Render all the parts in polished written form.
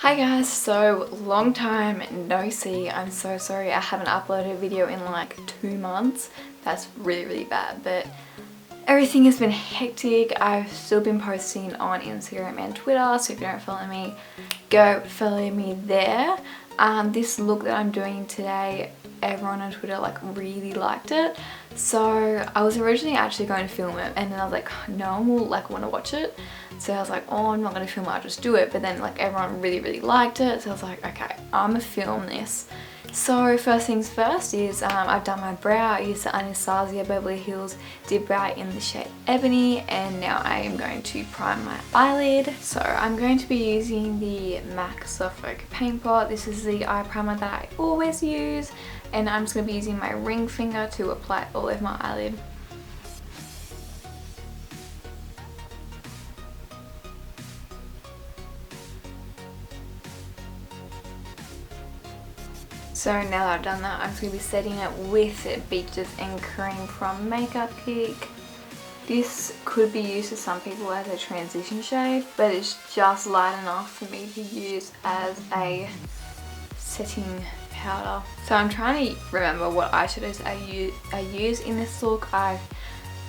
Hi guys, so long time no see. I'm so sorry I haven't uploaded a video in like 2 months. That's really bad, but everything has been hectic. I've still been posting on Instagram and Twitter, so if you don't follow me, go follow me there. This look that I'm doing today, everyone on Twitter like really liked it, so I was originally actually going to film it, and then I was like, no one will like want to watch it. So I was like, oh, I'm not going to film it, I'll just do it. But then like everyone really liked it, so I was like, okay, I'm gonna film this. So first things first is I've done my brow. I used the Anastasia Beverly Hills Dipbrow in the shade Ebony, and now I am going to prime my eyelid. So I'm going to be using the MAC Soft Focus Paint Pot. This is the eye primer that I always use, and I'm just going to be using my ring finger to apply it all over my eyelid. So now that I've done that, I'm just going to be setting it with Beaches and Cream from Makeup Geek. This could be used for some people as a transition shade, but it's just light enough for me to use as a setting powder. So I'm trying to remember what eyeshadows I use in this look. I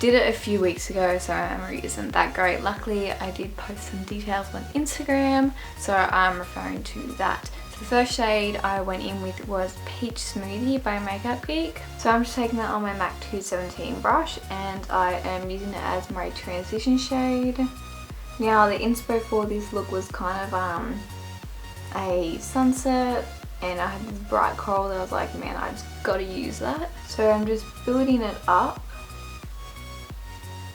did it a few weeks ago, so my memory isn't that great. Luckily, I did post some details on Instagram, so I'm referring to that. The first shade I went in with was Peach Smoothie by Makeup Geek. So I'm just taking that on my MAC 217 brush, and I am using it as my transition shade. Now the inspo for this look was kind of a sunset, and I had this bright coral that I was like, man, I just gotta use that. So I'm just building it up.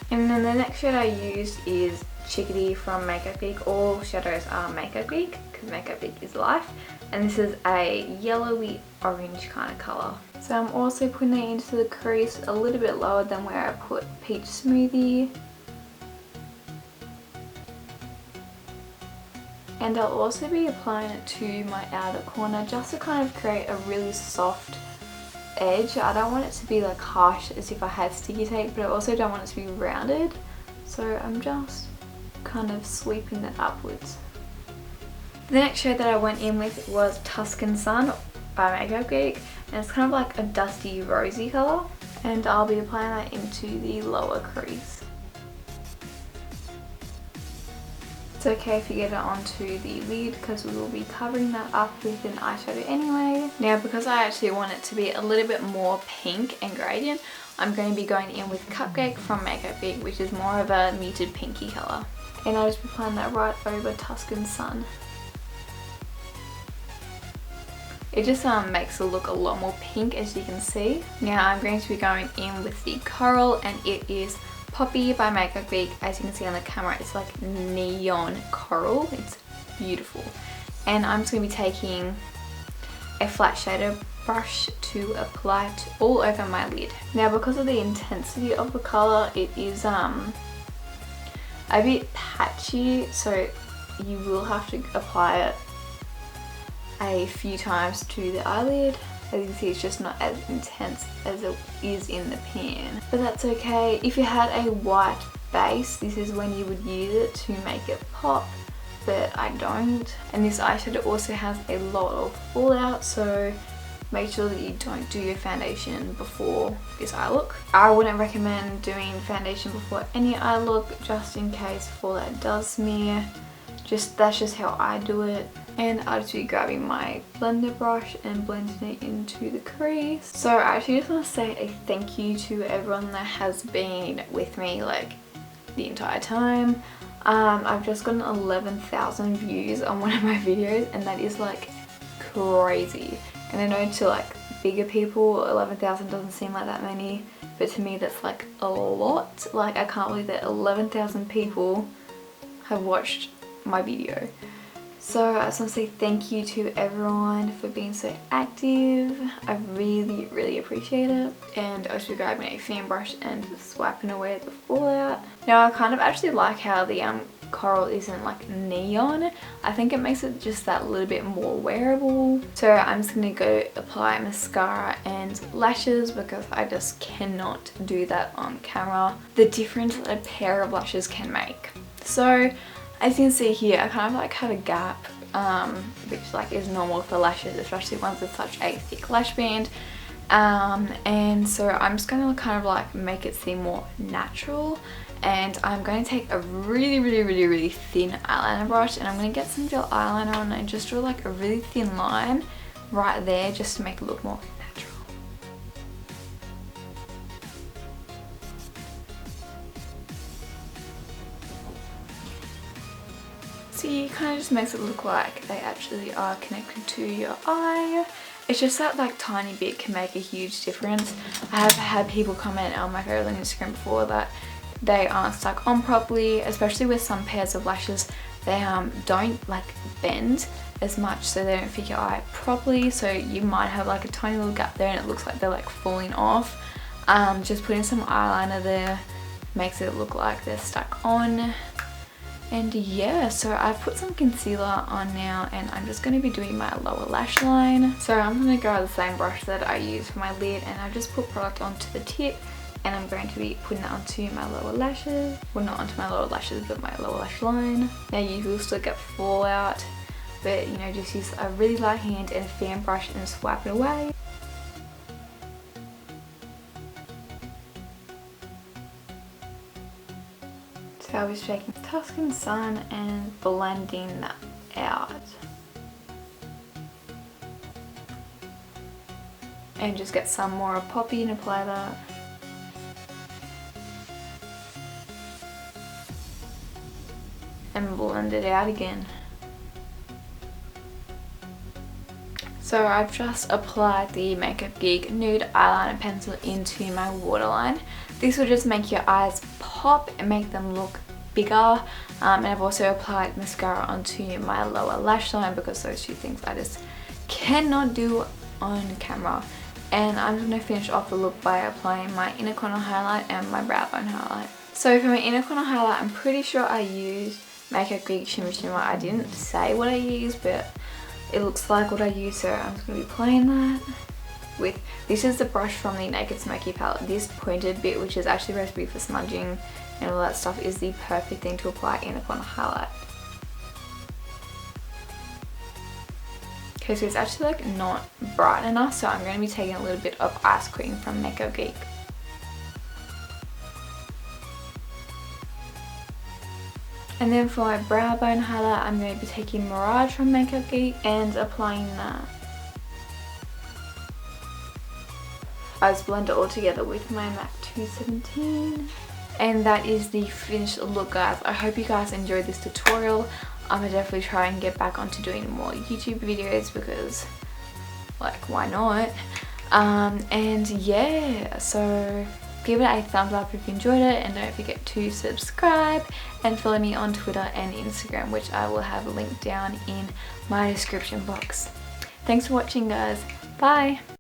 And then the next shade I used is Chickadee from Makeup Geek. All shadows are Makeup Geek because Makeup Geek is life. And this is a yellowy orange kind of colour. So I'm also putting it into the crease a little bit lower than where I put Peach Smoothie. And I'll also be applying it to my outer corner just to kind of create a really soft edge. I don't want it to be like harsh as if I had sticky tape, but I also don't want it to be rounded. So I'm just kind of sweeping it upwards. The next shade that I went in with was Tuscan Sun by Makeup Geek, and it's kind of like a dusty rosy colour, and I'll be applying that into the lower crease. It's okay if you get it onto the lid because we will be covering that up with an eyeshadow anyway. Now because I actually want it to be a little bit more pink and gradient, I'm going to be going in with Cupcake from Makeup Geek, which is more of a muted pinky colour. And I'll just be applying that right over Tuscan Sun. It just makes it look a lot more pink, as you can see. Now I'm going to be going in with the Coral, and it is Poppy by Makeup Geek. As you can see on the camera, it's like neon coral. It's beautiful. And I'm just going to be taking a flat shader brush to apply it all over my lid. Now because of the intensity of the colour, it is a bit patchy, so you will have to apply it a few times to the eyelid. As you can see, it's just not as intense as it is in the pan, but that's okay. If you had a white base, this is when you would use it to make it pop, but I don't. And this eyeshadow also has a lot of fallout, so make sure that you don't do your foundation before this eye look. I wouldn't recommend doing foundation before any eye look, just in case fallout does smear. That's just how I do it. And I'll just be grabbing my blender brush and blending it into the crease. So I actually just want to say a thank you to everyone that has been with me like the entire time. I've just gotten 11,000 views on one of my videos, and that is like crazy. And I know to like bigger people, 11,000 doesn't seem like that many, but to me that's like a lot. Like I can't believe that 11,000 people have watched my video. So I just want to say thank you to everyone for being so active. I really appreciate it. And I'll just be grabbing a fan brush and swiping away the fallout. Now I kind of actually like how the coral isn't like neon. I think it makes it just that little bit more wearable. So I'm just going to go apply mascara and lashes because I just cannot do that on camera. The difference that a pair of lashes can make. So as you can see here, I kind of like have a gap which like is normal for lashes, especially ones with such a thick lash band. And so I'm just going to kind of like make it seem more natural, and I'm going to take a really thin eyeliner brush, and I'm going to get some gel eyeliner on and just draw like a really thin line right there just to make it look more natural. See, it kind of just makes it look like they actually are connected to your eye. It's just that like tiny bit can make a huge difference. I have had people comment on my favorite on Instagram before that they aren't stuck on properly, especially with some pairs of lashes. They don't like bend as much, so they don't fit your eye properly, so you might have like a tiny little gap there and it looks like they're like falling off. Just putting some eyeliner there makes it look like they're stuck on. And yeah, so I've put some concealer on now, and I'm just going to be doing my lower lash line. So I'm going to grab the same brush that I use for my lid, and I've just put product onto the tip, and I'm going to be putting that onto my lower lashes. Well, not onto my lower lashes, but my lower lash line. Now you will still get fallout, but you know, just use a really light hand and a fan brush and swipe it away. So I was taking Tuscan Sun and blending that out. And just get some more Poppy and apply that. And blend it out again. So I've just applied the Makeup Geek Nude Eyeliner Pencil into my waterline. This will just make your eyes pop and make them look bigger. And I've also applied mascara onto my lower lash line because those two things I just cannot do on camera. And I'm just going to finish off the look by applying my inner corner highlight and my brow bone highlight. So for my inner corner highlight, I'm pretty sure I used Makeup Geek Shimma. I didn't say what I used, but it looks like what I use, so I'm just going to be applying that with, this is the brush from the Naked Smoky palette. This pointed bit, which is actually supposed to be for smudging and all that stuff, is the perfect thing to apply inner corner highlight. Okay, so it's actually like not bright enough, so I'm going to be taking a little bit of ice cream from Makeup Geek. And then for my brow bone highlight, I'm going to be taking Mirage from Makeup Geek and applying that. I just blend it all together with my MAC 217. And that is the finished look, guys. I hope you guys enjoyed this tutorial. I'm going to definitely try and get back onto doing more YouTube videos because, like, why not? And yeah, so give it a thumbs up if you enjoyed it, and don't forget to subscribe and follow me on Twitter and Instagram, which I will have linked down in my description box. Thanks for watching, guys. Bye!